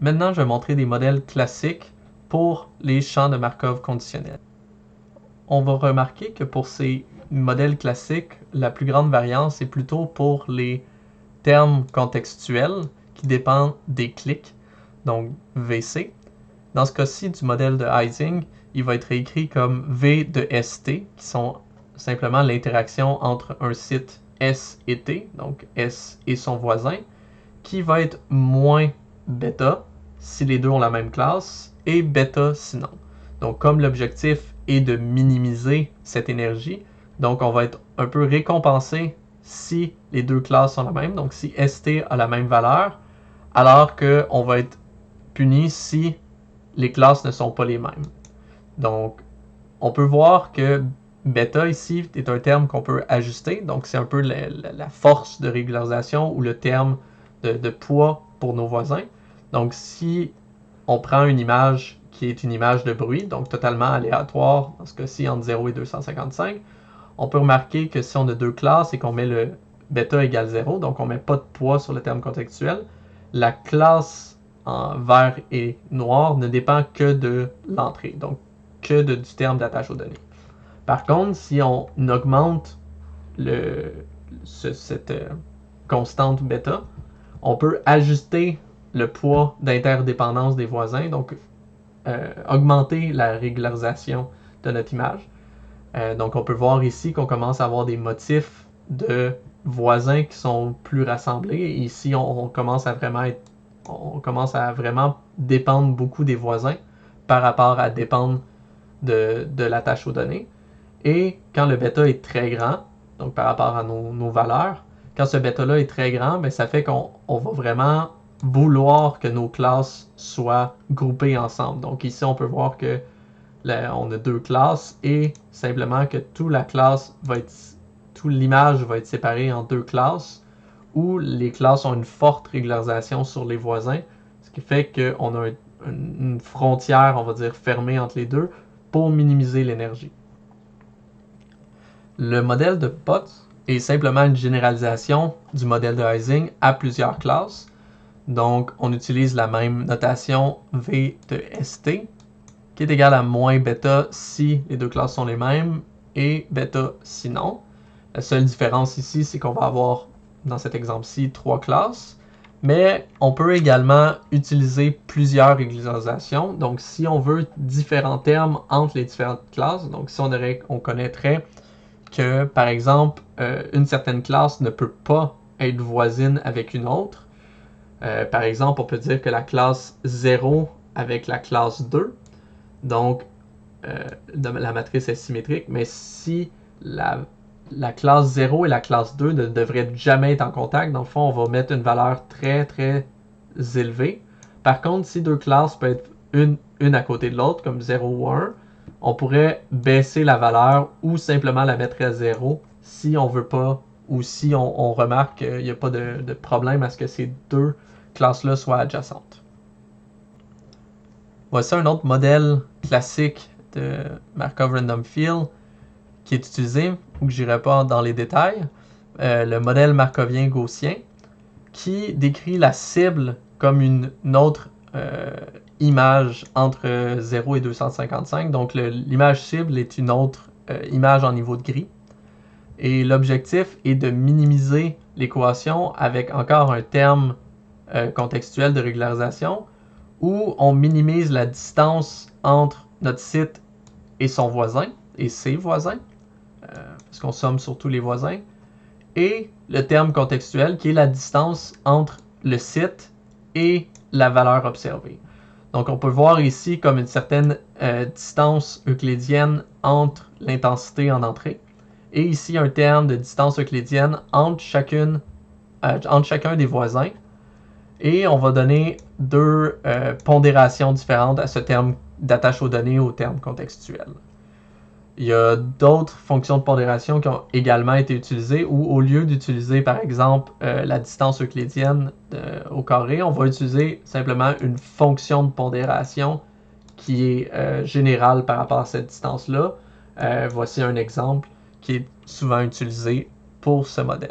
Maintenant, je vais montrer des modèles classiques pour les champs de Markov conditionnels. On va remarquer que pour ces modèles classiques, la plus grande variance est plutôt pour les termes contextuels qui dépendent des clics, donc VC. Dans ce cas-ci du modèle de Ising, il va être écrit comme V de ST, qui sont simplement l'interaction entre un site S et T, donc S et son voisin, qui va être moins bêta si les deux ont la même classe, et bêta sinon. Donc comme l'objectif est de minimiser cette énergie, donc on va être un peu récompensé si les deux classes sont la même, donc si ST a la même valeur, alors qu'on va être puni si les classes ne sont pas les mêmes. Donc on peut voir que bêta ici est un terme qu'on peut ajuster, donc c'est un peu la force de régularisation ou le terme de poids pour nos voisins. Donc si on prend une image qui est une image de bruit, donc totalement aléatoire, dans ce cas-ci entre 0 et 255, on peut remarquer que si on a deux classes et qu'on met le bêta égale 0, donc on ne met pas de poids sur le terme contextuel, la classe en vert et noir ne dépend que de l'entrée, donc que du terme d'attache aux données. Par contre, si on augmente cette constante bêta, on peut ajuster le poids d'interdépendance des voisins, donc augmenter la régularisation de notre image. Donc on peut voir ici qu'on commence à avoir des motifs de voisins qui sont plus rassemblés. Et ici, on commence à vraiment dépendre beaucoup des voisins par rapport à dépendre de la tâche aux données. Et quand le bêta est très grand, donc par rapport à nos valeurs, quand ce bêta-là est très grand, ben, ça fait qu'on va vraiment vouloir que nos classes soient groupées ensemble. Donc ici, on peut voir que on a deux classes et simplement que toute l'image va être séparée en deux classes où les classes ont une forte régularisation sur les voisins, ce qui fait qu'on a une frontière, on va dire, fermée entre les deux pour minimiser l'énergie. Le modèle de Potts est simplement une généralisation du modèle de Ising à plusieurs classes. Donc, on utilise la même notation V de ST, qui est égale à moins bêta si les deux classes sont les mêmes, et bêta sinon. La seule différence ici, c'est qu'on va avoir, dans cet exemple-ci, 3 classes. Mais on peut également utiliser plusieurs régularisations. Donc, si on veut différents termes entre les différentes classes, donc si on connaîtrait que, par exemple, une certaine classe ne peut pas être voisine avec une autre. Par exemple, on peut dire que la classe 0 avec la classe 2, donc la matrice est symétrique, mais si la classe 0 et la classe 2 ne devraient jamais être en contact, dans le fond, on va mettre une valeur très, très élevée. Par contre, si deux classes peuvent être une à côté de l'autre, comme 0 ou 1, on pourrait baisser la valeur ou simplement la mettre à 0 si on veut pas ou si on remarque qu'il n'y a pas de problème à ce que ces deux classes-là soient adjacentes. Voici un autre modèle classique de Markov Random Field qui est utilisé, ou que je n'irai pas dans les détails, le modèle markovien gaussien, qui décrit la cible comme une autre image entre 0 et 255. Donc l'image cible est une autre image en niveau de gris. Et l'objectif est de minimiser l'équation avec encore un terme contextuel de régularisation où on minimise la distance entre notre site et son voisin, et ses voisins, parce qu'on somme sur tous les voisins, et le terme contextuel qui est la distance entre le site et la valeur observée. Donc on peut voir ici comme une certaine distance euclidienne entre l'intensité en entrée, et ici un terme de distance euclidienne entre chacun des voisins, et on va donner deux pondérations différentes à ce terme d'attache aux données au terme contextuel. Il y a d'autres fonctions de pondération qui ont également été utilisées où au lieu d'utiliser par exemple la distance euclidienne au carré, on va utiliser simplement une fonction de pondération qui est générale par rapport à cette distance-là. Voici un exemple qui est souvent utilisé pour ce modèle.